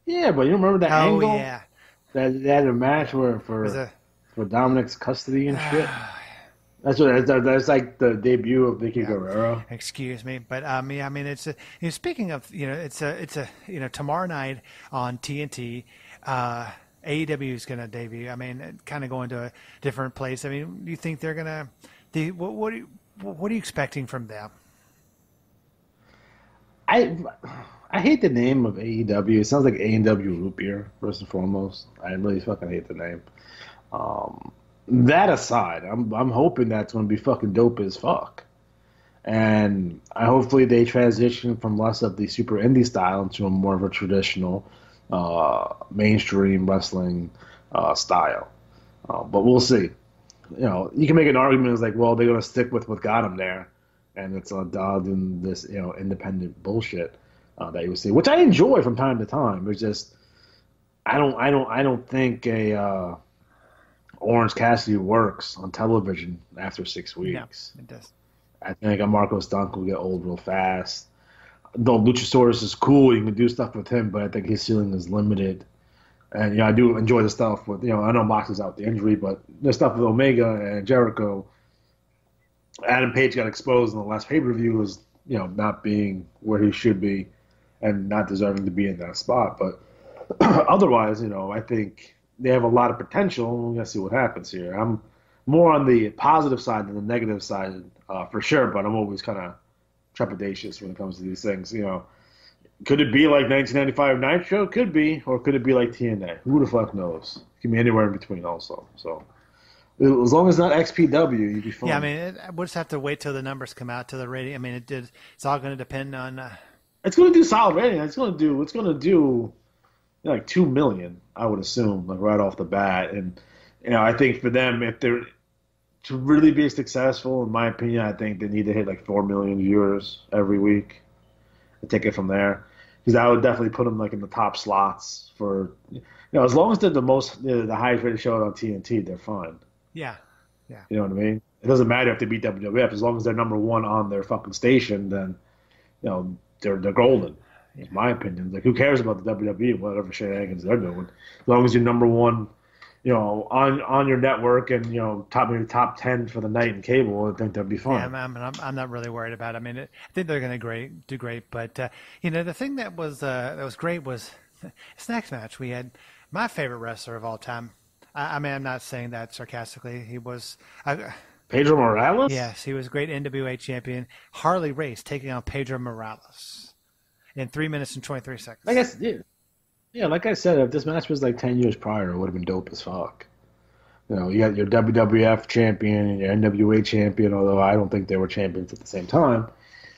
Yeah, but you remember that angle?
Oh yeah.
That they had a match for Dominic's custody and shit. That's like the debut of Vicky Guerrero.
Excuse me, but I mean, it's speaking of, it's tomorrow night on TNT, AEW is going to debut. I mean, kind of going to a different place. I mean, do you think they're going to? What are you expecting from them?
I hate the name of AEW. It sounds like A&W root beer, first and foremost. I really fucking hate the name. That aside, I'm hoping that's going to be fucking dope as fuck. And hopefully they transition from less of the super indie style into a more of a traditional mainstream wrestling style. But we'll see. You can make an argument as like, well, they're going to stick with what got them there. And it's dog in this, independent bullshit that you would see, which I enjoy from time to time. It's just, I don't think Orange Cassidy works on television after 6 weeks.
No, it does.
I think Marco Stunt will get old real fast. Though Luchasaurus is cool, you can do stuff with him, but I think his ceiling is limited. And I do enjoy the stuff with I know Moxley's out with the injury, but the stuff with Omega and Jericho. Adam Page got exposed in the last pay-per-view as not being where he should be, and not deserving to be in that spot. But otherwise, I think they have a lot of potential. We're going to see what happens here. I'm more on the positive side than the negative side for sure, but I'm always kind of trepidatious when it comes to these things. Could it be like 1995 Nitro? Could be. Or could it be like TNA? Who the fuck knows? It can be anywhere in between also. So as long as it's not XPW, you'd be fine.
Yeah, I mean, we'll just have to wait till the numbers come out, to the rating. I mean, it's all going to depend on...
It's going to do solid rating. It's going to do like 2 million, I would assume, like right off the bat. And I think for them, if they're to really be successful, in my opinion, I think they need to hit like 4 million viewers every week and take it from there. Because I would definitely put them like in the top slots for, as long as they're the highest rated show on TNT, they're fine.
Yeah.
You know what I mean? It doesn't matter if they beat WWF, as long as they're number one on their fucking station, then they're golden. In my opinion, like who cares about the WWE, whatever shenanigans they're doing, as long as you're number one, on your network and maybe top 10 for the night in cable, I think that'd be fine.
Yeah, I'm not really worried about it. I mean, I think they're going to do great. But the thing that was great was this next match. We had my favorite wrestler of all time. I mean, I'm not saying that sarcastically. He was
Pedro Morales.
Yes, he was a great NWA champion. Harley Race taking on Pedro Morales in 3 minutes and 23 seconds.
I guess, yeah, like I said, if this match was like 10 years prior, it would have been dope as fuck. You got your WWF champion and your NWA champion, although I don't think they were champions at the same time.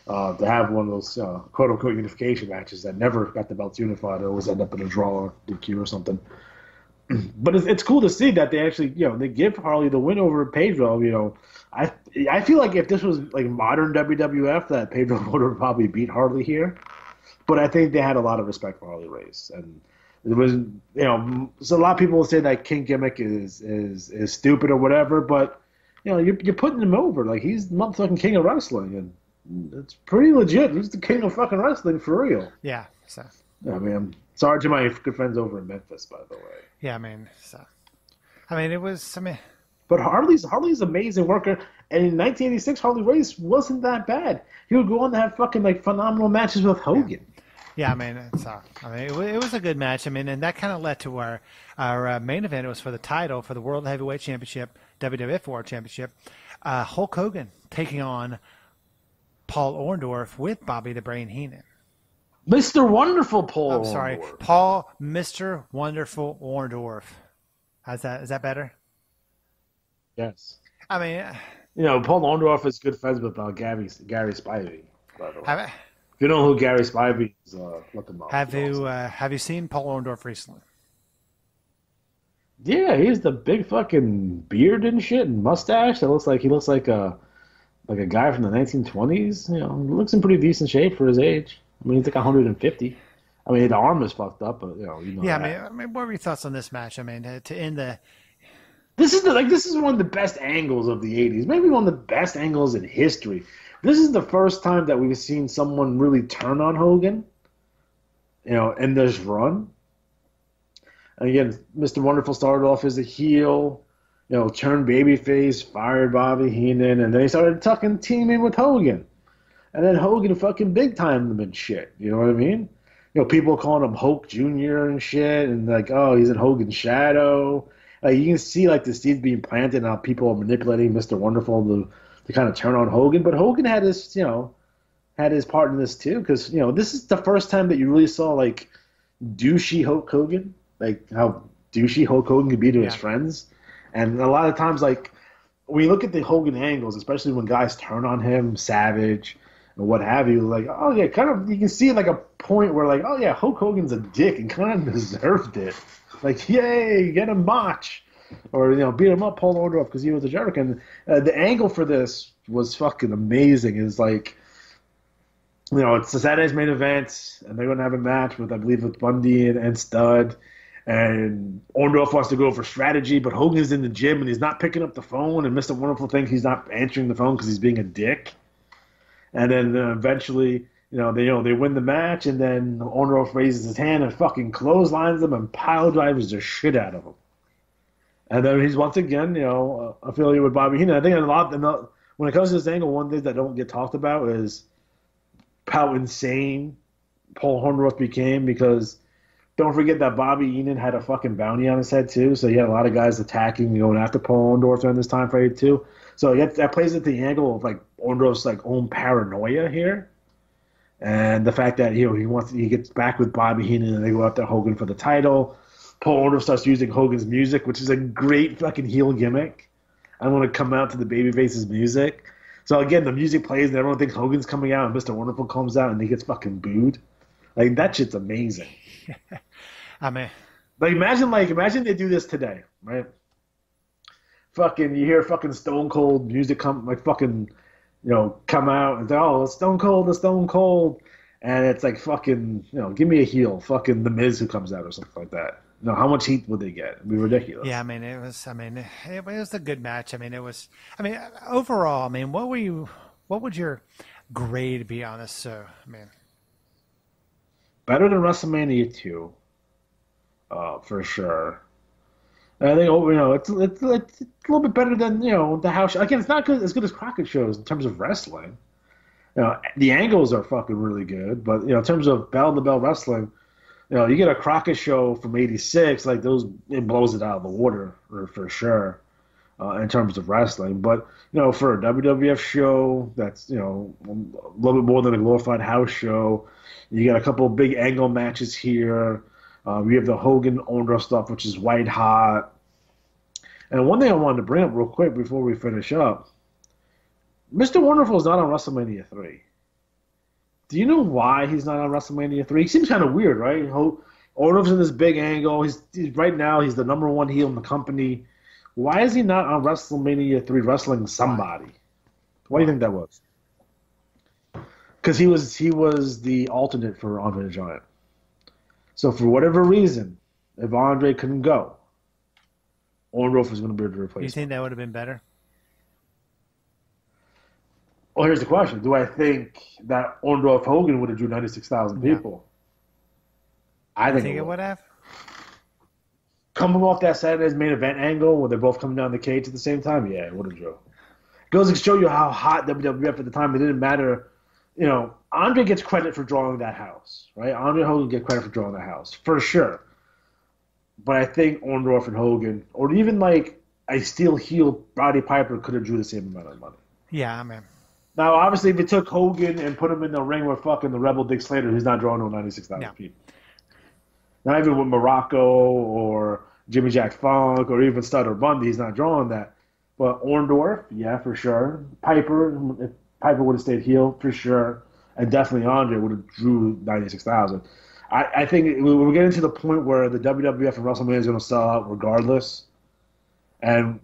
To have one of those quote-unquote unification matches that never got the belts unified, or always end up in a draw or DQ or something. But it's cool to see that they actually, they give Harley the win over Pedro. I feel like if this was like modern WWF, that Pedro would have probably beat Harley here. But I think they had a lot of respect for Harley Race, and it was, so a lot of people will say that King gimmick is stupid or whatever, but you're putting him over. Like, he's the motherfucking king of wrestling, and it's pretty legit. He's the king of fucking wrestling for real.
Yeah. So.
I mean, I'm sorry to my good friends over in Memphis, by the way.
Yeah, I mean, it was.
But Harley's amazing worker, and in 1986, Harley Race wasn't that bad. He would go on to have fucking like phenomenal matches with Hogan.
Yeah, I mean, it was a good match. I mean, and that kind of led to our main event. It was for the title, for the World Heavyweight Championship, WWF World Championship. Hulk Hogan taking on Paul Orndorff with Bobby the Brain Heenan.
Mr. Wonderful Paul.
I'm sorry,
Orndorff.
Paul Mr. Wonderful Orndorff. How's that? Is that better?
Yes.
I mean,
Paul Orndorff is good friends with Gary Spivey, by the way. you know who Gary Spivey is, look him up.
Have you seen Paul Orndorff recently?
Yeah, he's the big fucking beard and shit and mustache. That looks like he looks like a guy from the 1920s. You know, he looks in pretty decent shape for his age. I mean, he's like 150. I mean, the arm is fucked up, but you know
Yeah,
that.
I mean, what were your thoughts on this match? I mean, to end the
This is one of the best angles of the 80s. Maybe one of the best angles in history. This is the first time that we've seen someone really turn on Hogan, you know, in this run. And again, Mr. Wonderful started off as a heel, you know, turned babyface, fired Bobby Heenan, and then he started teaming with Hogan. And then Hogan fucking big timed him and shit. You know what I mean? You know, people calling him Hulk Jr. and shit, and like, oh, he's in Hogan's shadow. Like, you can see like the seeds being planted and how people are manipulating Mr. Wonderful to kind of turn on Hogan. But Hogan had his, you know, had his part in this too, because you know this is the first time that you really saw like douchey Hulk Hogan, like how douchey Hulk Hogan could be to his friends. And a lot of times, like when you look at the Hogan angles, especially when guys turn on him, Savage and what have you, like, oh yeah, kind of you can see like a point where like, oh yeah, Hulk Hogan's a dick and kind of deserved it. Like, yay, get him botch. Or, you know, beat him up, Paul Orndorff, because he was a jerk. And the angle for this was fucking amazing. It's like, you know, it's the Saturday's main event, and they're going to have a match with, I believe, with Bundy and Stud. And Orndorff wants to go for strategy, but Hogan's in the gym, and he's not picking up the phone. And Mr. Wonderful thinks he's not answering the phone because he's being a dick. And then eventually... You know, they win the match, and then Orndorff raises his hand and fucking clotheslines them and pile drives the shit out of him. And then he's once again, you know, affiliated with Bobby Heenan. I think when it comes to this angle, one thing that don't get talked about is how insane Paul Orndorff became, because don't forget that Bobby Heenan had a fucking bounty on his head too, so he had a lot of guys attacking and going after Paul Orndorff during this time frame too. So that plays into the angle of like Orndorff's like own paranoia here. And the fact that, you know, he gets back with Bobby Heenan and they go after Hogan for the title. Paul Orndorff starts using Hogan's music, which is a great fucking heel gimmick. I want to come out to the babyface's music. So again, the music plays and everyone thinks Hogan's coming out, and Mr. Wonderful comes out and he gets fucking booed. Like, that shit's amazing.
I mean,
like imagine they do this today, right? Fucking, you hear fucking Stone Cold music come out and say, oh, it's Stone Cold. And it's like fucking, you know, give me a heel. Fucking The Miz who comes out or something like that. You know, how much heat would they get? It'd be ridiculous.
Yeah, it was a good match. Overall, what would your grade be on this? So,
better than WrestleMania 2, for sure. I think, you know, it's a little bit better than, you know, the house show. Again, it's not as good as Crockett shows in terms of wrestling. You know, the angles are fucking really good, but, you know, in terms of bell-to-bell wrestling, you know, you get a Crockett show from '86, like it blows it out of the water for sure in terms of wrestling. But, you know, for a WWF show that's, you know, a little bit more than a glorified house show, you got a couple of big angle matches here. We have the Hogan Orndorff stuff, which is white hot. And one thing I wanted to bring up real quick before we finish up, Mr. Wonderful is not on WrestleMania 3. Do you know why he's not on WrestleMania 3? He seems kind of weird, right? Orndorff's in this big angle. He's right now he's the number one heel in the company. Why is he not on WrestleMania 3 wrestling somebody? Why do you think that was? Because he was the alternate for Andre the Giant. So for whatever reason, if Andre couldn't go, Orndorff was going to be able to replace him.
You think that would have been better?
Well, here's the question. Do I think that Orndorff Hogan would have drew 96,000 people? I think
it would have.
Coming off that Saturday's main event angle where they're both coming down the cage at the same time, yeah, it would have drew. It goes to show you how hot WWF at the time. It didn't matter. You know, Andre gets credit for drawing that house, right? Andre Hogan gets credit for drawing that house, for sure. But I think Orndorff and Hogan, or even like a steel heel Roddy Piper, could have drew the same amount of money.
Yeah,
Now, obviously, if you took Hogan and put him in the ring with fucking the Rebel Dick Slater, he's not drawing no 96,000 people. Not even with Morocco or Jimmy Jack Funk or even Stud or Bundy, he's not drawing that. But Orndorff, yeah, for sure. Piper, if Piper would have stayed heel, for sure. and definitely Andre would have drew 96,000. I think we're getting to the point where the WWF and WrestleMania is going to sell out regardless. And,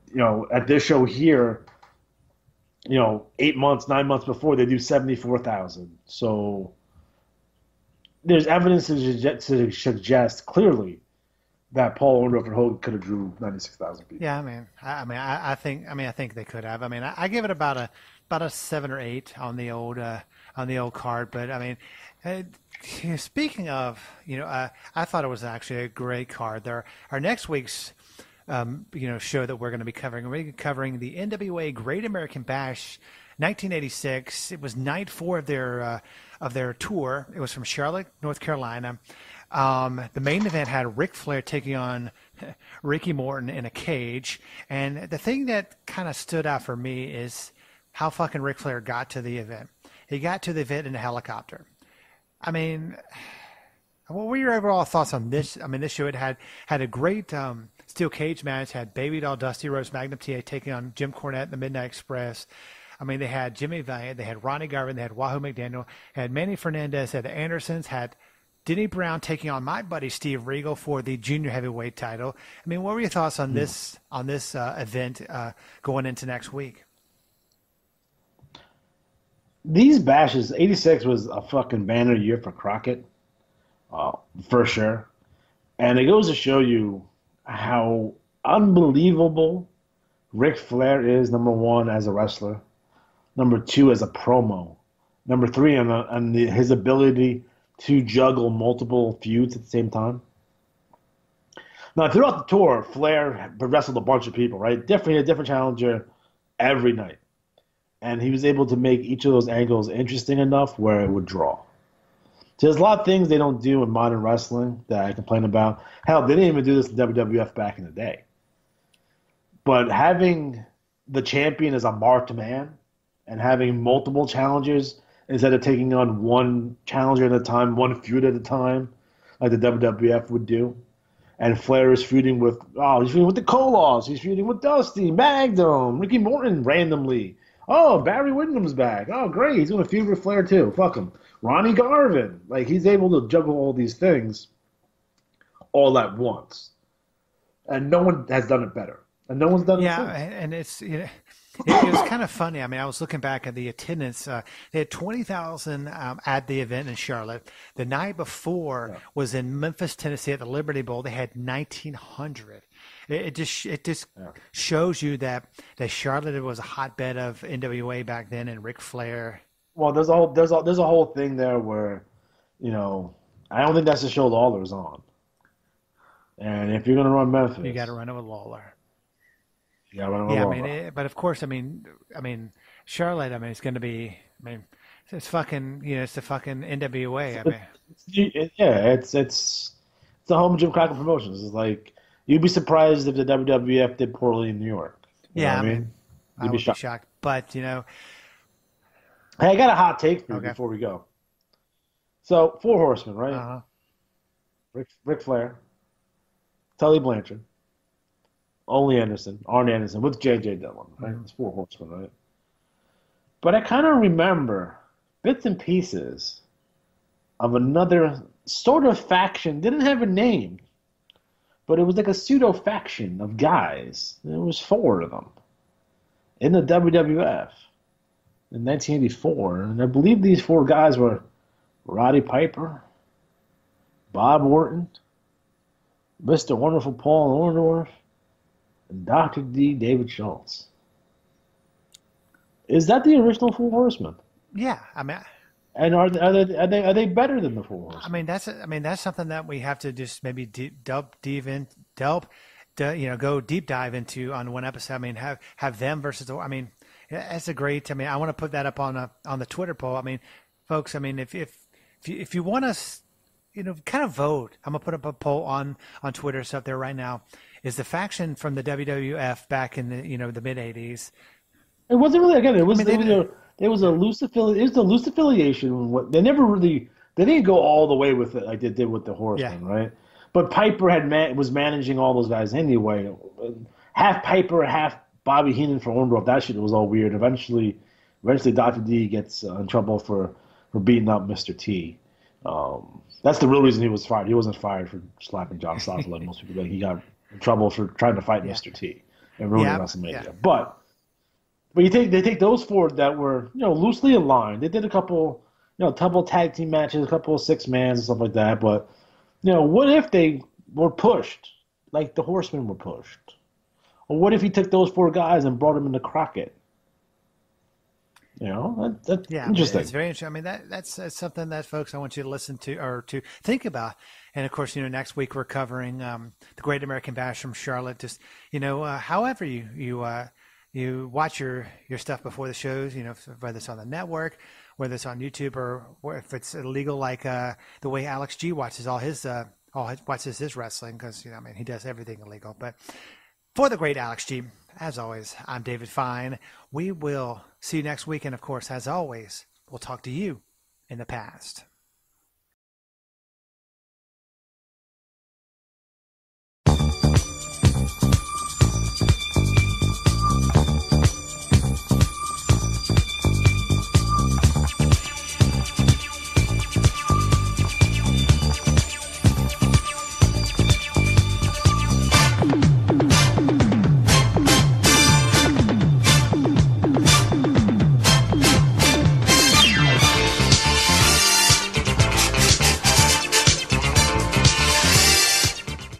at this show here, 8 months, 9 months before, they do 74,000. So there's evidence to suggest clearly that Paul Orndorff and Hogan could have drew 96,000 people.
Yeah, I think they could have. I give it about a 7 or 8 on the old card. But speaking of, I thought it was actually a great card. Our next week's show that we're going to be covering. We're going to be covering the NWA Great American Bash 1986. It was night 4 of their tour. It was from Charlotte, North Carolina. The main event had Ric Flair taking on Ricky Morton in a cage. And the thing that kind of stood out for me is how fucking Ric Flair got to the event. He got to the event in a helicopter. What were your overall thoughts on this? This show, it had a great steel cage match, had Baby Doll Dusty Rhodes Magnum TA taking on Jim Cornette in the Midnight Express. They had Jimmy Valiant, they had Ronnie Garvin, they had Wahoo McDaniel, had Manny Fernandez, had the Andersons, had Denny Brown taking on my buddy Steve Regal for the junior heavyweight title. What were your thoughts on this event going into next week?
These bashes, 86 was a fucking banner year for Crockett, for sure. And it goes to show you how unbelievable Ric Flair is, number one, as a wrestler. Number 2, as a promo. Number 3, on his ability to juggle multiple feuds at the same time. Now, throughout the tour, Flair wrestled a bunch of people, right? A different challenger every night. And he was able to make each of those angles interesting enough where it would draw. So there's a lot of things they don't do in modern wrestling that I complain about. Hell, they didn't even do this in WWF back in the day. But having the champion as a marked man and having multiple challengers instead of taking on one challenger at a time, one feud at a time, like the WWF would do. And Flair is feuding with, he's feuding with the Koloffs. He's feuding with Dusty, Magnum, Ricky Morton randomly. Oh, Barry Windham's back. Oh, great. He's going to feud with Flair too. Fuck him. Ronnie Garvin. He's able to juggle all these things all at once. And no one has done it better. And no one's done it since.
Yeah, and it's... It was kind of funny. I was looking back at the attendance. They had 20,000 at the event in Charlotte. The night before was in Memphis, Tennessee at the Liberty Bowl. They had 1,900. It just shows you that Charlotte was a hotbed of NWA back then, and Ric Flair.
Well, there's a whole thing there where, I don't think that's the show Lawler's on. And if you're gonna run Memphis,
you got to run it with Lawler.
Yeah,
but of course, Charlotte. It's going to be. It's fucking. It's the fucking NWA.
It's the home of Jim Crockett Promotions. It's like you'd be surprised if the WWF did poorly in New York. You know what I mean?
You'd be shocked. But hey,
I got a hot take for you before we go. So 4 Horsemen, right?
Uh-huh.
Ric Flair, Tully Blanchard, Ole Anderson, Arn Anderson with J.J. Dillon, right? It's 4 Horsemen, right? But I kind of remember bits and pieces of another sort of faction. Didn't have a name, but it was like a pseudo faction of guys. There was 4 of them in the WWF in 1984, and I believe these 4 guys were Roddy Piper, Bob Orton, Mr. Wonderful Paul Orndorff, and Dr. D. David Schultz. Is that the original 4 Horsemen?
Yeah,
and are they better than the 4 Horsemen?
That's something that we have to just maybe go deep dive into on one episode. Have them versus. That's a great. I want to put that up on the Twitter poll. Folks. If you want us, kind of vote. I'm gonna put up a poll on Twitter. It's up there right now. Is the faction from the WWF back in the mid '80s?
It wasn't really again. It was a loose affiliation. It was a loose affiliation. They didn't go all the way with it like they did with the Horsemen, right? But Piper was managing all those guys anyway. Half Piper, half Bobby Heenan for Orndorff. That shit was all weird. Eventually Dr. D gets in trouble for for beating up Mr. T. That's the real reason he was fired. He wasn't fired for slapping John Stossel like most people. Like, he got in trouble for trying to fight Mr. T and ruining WrestleMania. Yeah. But they take those four that were loosely aligned. They did a couple tag team matches, a couple of 6-mans and stuff like that. But what if they were pushed like the Horsemen were pushed? Or what if he took those 4 guys and brought them into Crockett? That's interesting.
It's very interesting. I mean, that's something that, folks, I want you to listen to or to think about. And of course, next week we're covering the Great American Bash from Charlotte. Just however you watch your stuff before the shows, whether it's on the network, whether it's on YouTube, or if it's illegal, like the way Alex G watches watches his wrestling, because he does everything illegal. But for the great Alex G, as always, I'm David Fine. We will see you next week. And of course, as always, we'll talk to you in the past.